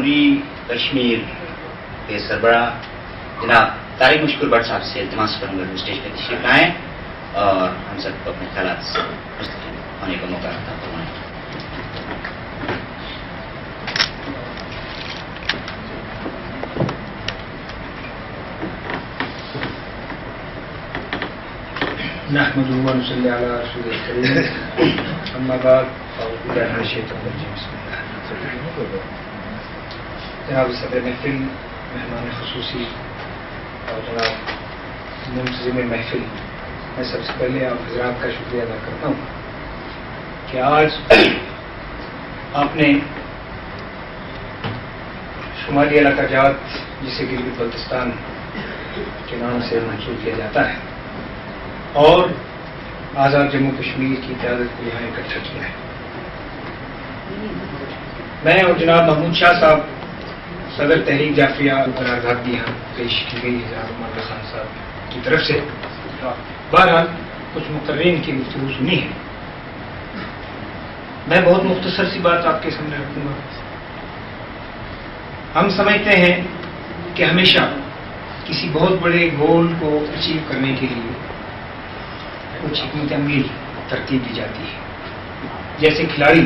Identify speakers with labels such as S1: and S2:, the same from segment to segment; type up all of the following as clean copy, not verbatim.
S1: جمہوری کشمیر کے سربراہ جناب طارق مشکور بٹ صاحب سے التماس کروں گا کہ اسٹیج پہ تشریف لائیں اور ہم سب کو اپنے خیالات سے مستقل ہونے کا موقع عطا فرمائیں.
S2: نحمده ونصلي على رسوله الكريم اما بعد اعوذ بالله من الشیطان الرجیم بسم اللہ الرحمن الرحیم. جناب صدر محفل، مہمان خصوصی اور جناب منتظم محفل، میں سب سے پہلے آپ حضرات کا شکریہ ادا کرتا ہوں کہ آج آپ نے شمالی علاقہ جات جسے گلگت بلتستان کے نام سے منسوب کیا جاتا ہے اور آزاد جموں کشمیر کی قیادت کو یہاں اکٹھا کیا ہے. میں اور جناب محمود شاہ صاحب صدر تحریک جعفریہ قرارداد بھی یہاں پیش کی گئی ہے جناب عمر خان صاحب کی طرف سے. بہرحال کچھ مقررین کی گفتگو سنی ہے. میں بہت مختصر سی بات آپ کے سامنے رکھوں گا. ہم سمجھتے ہیں کہ ہمیشہ کسی بہت بڑے گول کو اچیو کرنے کے لیے کچھ حکمت عملی ترتیب دی جاتی ہے. جیسے کھلاڑی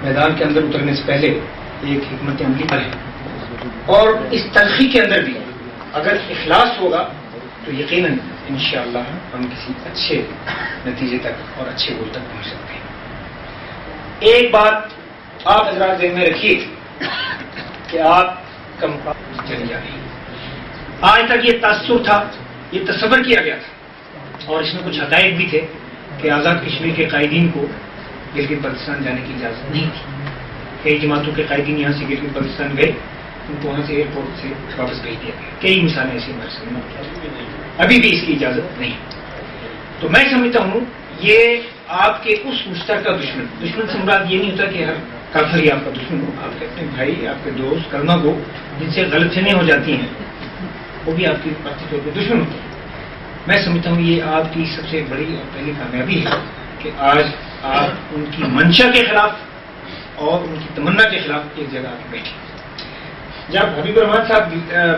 S2: میدان کے اندر اترنے سے پہلے ایک حکمت عملی پر ہے اور اس تلخی کے اندر بھی اگر اخلاص ہوگا تو یقیناً انشاءاللہ ہم کسی اچھے نتیجے تک اور اچھے گول تک پہنچ سکتے ہیں. ایک بات آپ حضرات ذہن میں رکھیے کہ آپ کا مقابلہ چلی جا رہی ہے. آج تک یہ تاثر تھا، یہ تصور کیا گیا تھا اور اس میں کچھ حقائق بھی تھے کہ آزاد کشمیر کے قائدین کو گلگت بلتستان جانے کی اجازت نہیں تھی. کئی جماعتوں کے قائدین یہاں سے گلگت بلتستان گئے، ان کو وہاں سے ایئرپورٹ سے واپس بھیج دیا گیا. کئی مثالیں ایسی ہمارے سامنے، ابھی بھی اس کی اجازت نہیں. تو میں سمجھتا ہوں یہ آپ کے اس مشترکہ دشمن سے مراد یہ نہیں ہوتا کہ ہر کافر ہی آپ کا دشمن ہو. آپ کے اپنے بھائی، آپ کے دوست کرنا کو جن سے غلط فہمیاں ہو جاتی ہیں وہ بھی آپ کی وقتی طور پہ دشمن ہوتے ہیں. میں سمجھتا ہوں یہ آپ کی سب سے بڑی اور پہلی کامیابی ہے کہ آج آپ ان کی منشا کے خلاف اور ان کی تمنا کے خلاف ایک جگہ آ بیٹھے. جب حبیب الرحمان صاحب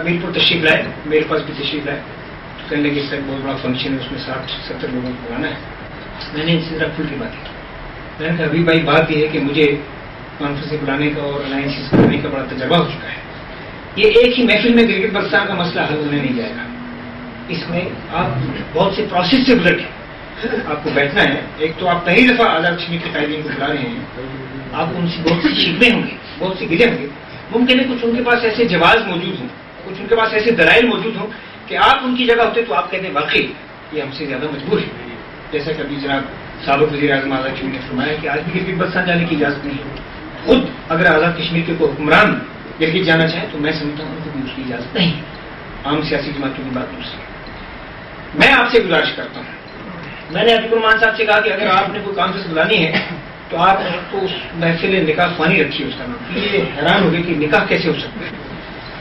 S2: میرپور تشریف لائے، میرے پاس بھی تشریف لائے، تو کہنے لگے اس کا ایک بہت بڑا فنکشن ہے، اس میں 60-70 لوگوں کو بلانا ہے. میں نے اس سے ذرا کھل کی باتیں کی. میں نے کہا حبیب بھائی بات یہ ہے کہ مجھے کانفرنس بلانے کا اور الائنس کرنے کا بڑا تجربہ ہو چکا ہے. یہ ایک ہی محفل میں گلگت بلتستان کا مسئلہ حل ہونے نہیں جائے گا. اس میں آپ بہت سے پروسیس سے گزر کے آپ کو بیٹھنا ہے. ایک تو آپ پہلی دفعہ آزاد کشمیر کے قائدین کو بلا رہے ہیں، آپ ان سے بہت سی شکوے ہوں گے، بہت سے گلے ہوں گے. ممکن ہے کچھ ان کے پاس ایسے جواز موجود ہوں، کچھ ان کے پاس ایسے دلائل موجود ہوں کہ آپ ان کی جگہ ہوتے تو آپ کہتے ہیں واقعی یہ ہم سے زیادہ مجبور ہے. جیسا کہ ابھی جناب سابق وزیر اعظم آزاد کشمیر نے فرمایا کہ آج بھی گلگت بلتستان جانے کی اجازت نہیں ہے. خود اگر آزاد کشمیر کے کوئی حکمران گلگت جانا چاہے تو میں سمجھتا ہوں ان کو بھی اس کی اجازت نہیں ہے. عام سیاسی جماعتوں کی بات دوسری. میں آپ سے گزارش کرتا ہوں، میں نے حبیب الرحمان صاحب سے کہا کہ اگر آپ نے کوئی کانفرنس بلانی ہے تو آپ کو اس محفل نکاح خوانی رکھیے اس کا نام. یہ حیران ہو گئے کہ نکاح کیسے ہو سکتا ہے.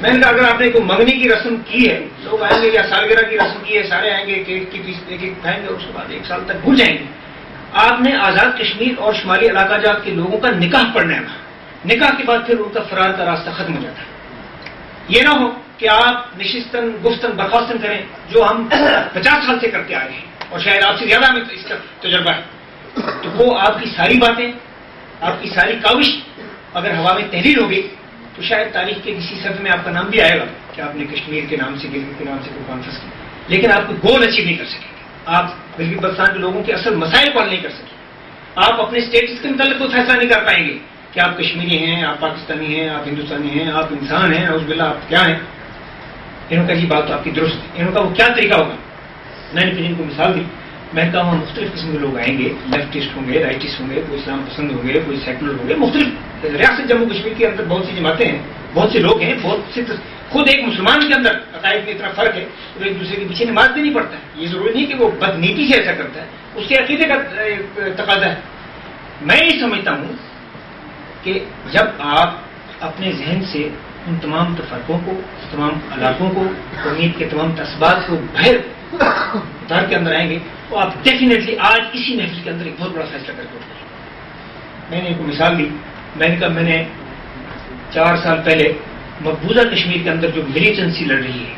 S2: میں نے کہا اگر آپ نے کوئی منگنی کی رسم کی ہے، لوگ آئیں گے، یا سالگرہ کی رسم کی ہے، سارے آئیں گے، کیک کی پیس ایک ایک کھائیں گے، اس کے بعد 1 سال تک بھول جائیں گے. آپ نے آزاد کشمیر اور شمالی علاقہ جات کے لوگوں کا نکاح پڑھنا ہے. نکاح کے بعد پھر ان کا فرار کا راستہ ختم ہو جاتا ہے. یہ نہ ہو کہ آپ نشستن گفتن برخاستن کریں جو ہم 50 سال سے کرتے آ رہے ہیں اور شاید آپ سے زیادہ ہمیں اس کا تجربہ ہے. تو وہ آپ کی ساری باتیں، آپ کی ساری کاوش اگر ہوا میں تحریر ہوگی تو شاید تاریخ کے کسی صفحے میں آپ کا نام بھی آئے گا کہ آپ نے کشمیر کے نام سے، گلگت کے نام سے کوئی کانفرنس کی، لیکن آپ کو گول اچیو نہیں کر سکیں گے. آپ گلگت بلتستان کے لوگوں کے اصل مسائل کو حل نہیں کر سکیں. آپ اپنے اسٹیٹس کے متعلق کوئی فیصلہ نہیں کر پائیں گے کہ آپ کشمیری ہیں، آپ پاکستانی ہیں، آپ ہندوستانی ہیں، آپ انسان ہیں، اعوذ باللہ آپ کیا ہیں. انہوں کا یہ بات تو آپ کی درست ہے. انہوں کا وہ کیا طریقہ ہوگا. میں نے پھر ان کو مثال دی. میں کہا ہوں مختلف قسم کے لوگ آئیں گے، لیفٹسٹ ہوں گے، رائٹسٹ ہوں گے، کوئی اسلام پسند ہوں گے، کوئی سیکولر ہوں گے. مختلف ریاست جموں کشمیر کے اندر بہت سی جماعتیں ہیں، بہت سے لوگ ہیں، بہت سے خود ایک مسلمان کے اندر عقائد میں اتنا فرق ہے وہ ایک دوسرے کے پیچھے نماز بھی نہیں پڑھتا ہے. یہ ضروری نہیں کہ وہ بد نیتی سے ایسا کرتا ہے، اس کے عقیدے کا تقاضا ہے. میں یہ سمجھتا ہوں کہ جب آپ اپنے ذہن سے ان تمام تفرقوں کو، تمام علاقوں کو، قومیت کے تمام تسبات کو باہر اتار کے اندر آئیں گے تو آپ ڈیفینیٹلی آج اسی محفل کے اندر ایک بہت بڑا فیصلہ کر کے. میں نے ایک مثال دی. میں نے کہا میں نے 4 سال پہلے مقبوضہ کشمیر کے اندر جو ملیٹنسی لڑ رہی ہے،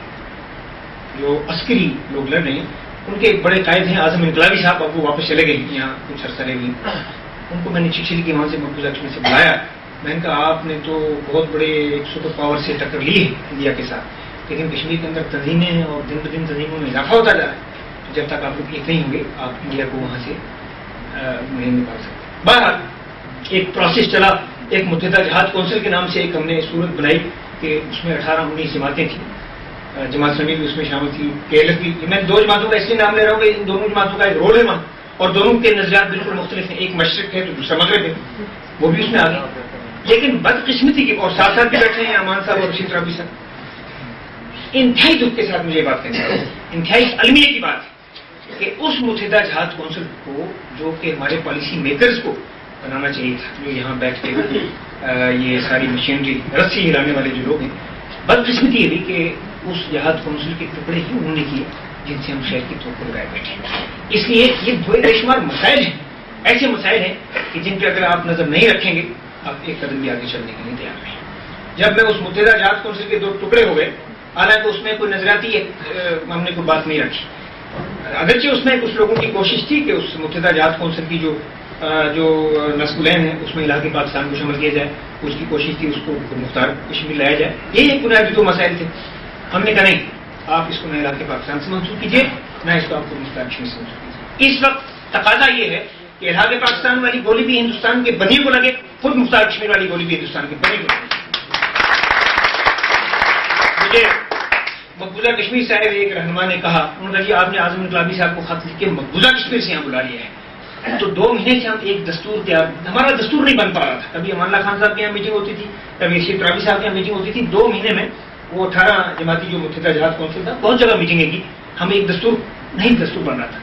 S2: جو عسکری لوگ لڑ رہے ہیں، ان کے ایک بڑے قائد ہیں اعظم انقلابی صاحب، اب وہ واپس چلے گئے یہاں کچھ عرصہ رہ گئے. ان کو میں نے چٹھی لکھی وہاں سے مقبوضہ کشمیر سے بلایا. میں نے کہا آپ نے تو بہت بڑے ایک سپر پاور سے ٹکر لی ہے انڈیا کے ساتھ، لیکن کشمیر کے اندر تنظیمیں ہیں اور دن بدن تنظیموں میں اضافہ ہوتا جا رہا ہے. جب تک آپ لوگ ایک نہیں ہوں گے آپ انڈیا کو وہاں سے نہیں نکال سکتے. بہرحال ایک پروسیس چلا. ایک متحدہ جہاد کونسل کے نام سے ایک ہم نے صورت بنائی کہ اس میں 18-19 جماعتیں تھیں. جماعت اسلامی بھی اس میں شامل تھی، KLF بھی. میں 2 جماعتوں کا اس لیے نام لے رہا ہوں کہ ان دونوں جماعتوں کا ایک رول ہے وہاں، اور دونوں کے نظریات بالکل مختلف ہیں. ایک مشرق ہے تو دوسرا مغرب ہے، وہ بھی اس میں آ گئی. لیکن بدقسمتی کی، اور ساتھ ساتھ بھی بیٹھے ہیں امان صاحب اور رشید رابی صاحب، انتہائی دکھ کے ساتھ مجھے یہ بات کرنی ہے، انتہائی المیہ کی بات ہے کہ اس متحدہ جہاد کونسل کو جو کہ ہمارے پالیسی میکرز کو بنانا چاہیے تھا، جو یہاں بیٹھ کے یہ ساری مشینری رسی ہلانے والے جو لوگ ہیں، بدقسمتی یہ بھی کہ اس جہاد کونسل کے ٹکڑے ہی انہوں نے کیے جن سے ہم شہر کی توپ کو لگائے بیٹھے. اس لیے یہ بے شمار مسائل ہیں، ایسے مسائل ہیں کہ جن پہ اگر آپ نظر نہیں رکھیں گے آپ ایک قدم بھی آگے چلنے کے لیے تیار نہیں. جب میں اس متحدہ جہاد کونسل کے 2 ٹکڑے ہو گئے، حالانکہ اس میں کوئی نظریاتی ہم نے کوئی بات نہیں رکھی، اگرچہ اس میں کچھ لوگوں کی کوشش تھی کہ اس متحدہ جہاد کونسل کی جو نسلین ہے اس میں علاقے پاکستان کو شامل کیا جائے، اس کی کوشش تھی اس کو مختار کشمیر لایا جائے. یہی ایک بنیادی 2 مسائل تھے. ہم نے کہا نہیں، آپ اس کو نہ علاقے پاکستان سے منسوخ کیجیے، نہ اس کو آپ کو مختار کشمیر سے منسوخ کیجیے. اس وقت تقاضا یہ ہے کہ علاقے پاکستان والی گولی بھی ہندوستان کے بنی کو لگے، خود مختار کشمیر والی گولی بھی ہندوستان کے بنی کو لگے. مجھے مقبوضہ کشمیر صاحب ایک رہنما نے کہا، انہوں نے کہا جی آپ نے اعظم انقلابی صاحب کو خط لکھ کے مقبوضہ کشمیر سے یہاں بلا لیا ہے. تو 2 مہینے سے ہم ایک دستور تیار، ہمارا دستور نہیں بن پا رہا تھا. کبھی امان اللہ خان صاحب کے یہاں میٹنگ ہوتی تھی، کبھی رشید رابی صاحب کے یہاں میٹنگ ہوتی تھی. 2 مہینے میں وہ 18 جماعتی جو متحدہ جہاد کونسل تھا بہت جگہ میٹنگیں کی، ہم ایک دستور بن رہا تھا.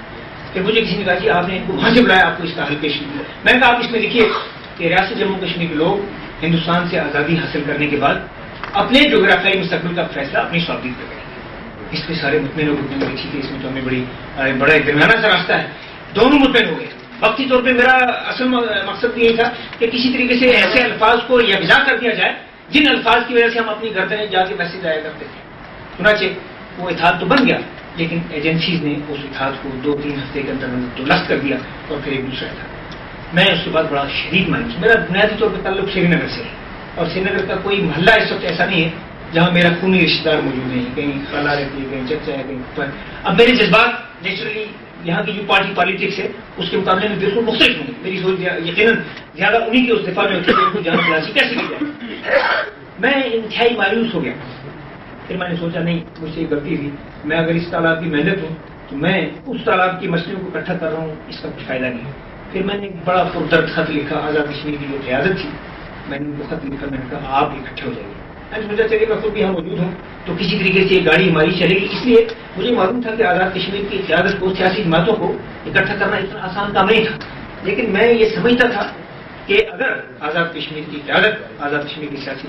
S2: کہ مجھے کسی نے کہا کہ آپ نے ان کو وہاں سے بلایا، آپ کو اس کا حل پیش کیا. میں نے کہا آپ اس میں لکھیے کہ ریاست جموں کشمیر کے لوگ ہندوستان سے آزادی حاصل کرنے کے بعد اپنے جغرافیائی مستقبل کا فیصلہ اپنی صوابدید پہ کریں گے. اس پہ سارے مطمئن ہو گئے. لکھی کہ اس میں تو ہمیں بڑا ایک درمیانہ سا راستہ ہے. دونوں مطمئن ہو گئے. وقتی طور پہ میرا اصل مقصد یہ تھا کہ کسی طریقے سے ایسے الفاظ کو یکجا کر دیا جائے جن الفاظ کی وجہ سے ہم اپنی گردنیں جا کے ویسے جایا کرتے تھے. چنانچہ وہ اتحاد تو بن گیا، لیکن ایجنسیز نے اس اتحاد کو 2-3 ہفتے کے اندر دلست کر دیا اور پھر ایک دوسرا تھا. میں اس کے بعد بڑا شدید مایوس. میرا بنیادی طور پہ تعلق سری نگر سے ہے، اور سری نگر کا کوئی محلہ اس وقت ایسا نہیں ہے جہاں میرا خونی رشتہ دار موجود نہیں. کہیں خالہ رہتی ہے، کہیں چچا ہے، کہیں. اب میرے جذبات نیچرلی یہاں کی جو پارٹی پالیٹکس ہے اس کے مقابلے میں بالکل مختلف ہوں. میری سوچ یقیناً زیادہ انہیں کی اس دفاع میں ہوتی ہے کہ جان تلاشی کیسے کی جائے. میں انتہائی مایوس ہو گیا. پھر میں نے سوچا نہیں، مجھ سے یہ غلطی تھی. میں اگر اس تالاب کی محنت ہوں تو میں اس تالاب کی مچھلیوں کو اکٹھا کر رہا ہوں، اس کا کچھ فائدہ نہیں. پھر میں نے ایک بڑا پردرد خط لکھا آزاد کشمیر کی جو قیادت تھی، میں نے ان کو خط لکھا. میں نے کہا آپ اکٹھے ہو جائیے. میں نے سوچا چلیے میں خود بھی یہاں موجود ہوں تو کسی طریقے سے یہ گاڑی ہماری چلے گی. اس لیے مجھے معلوم تھا کہ آزاد کشمیر کی قیادت کو، سیاسی جماعتوں کو اکٹھا کرنا اتنا آسان کام نہیں تھا. لیکن میں یہ سمجھتا تھا کہ اگر آزاد کشمیر کی قیادت، آزاد کشمیر کی سیاسی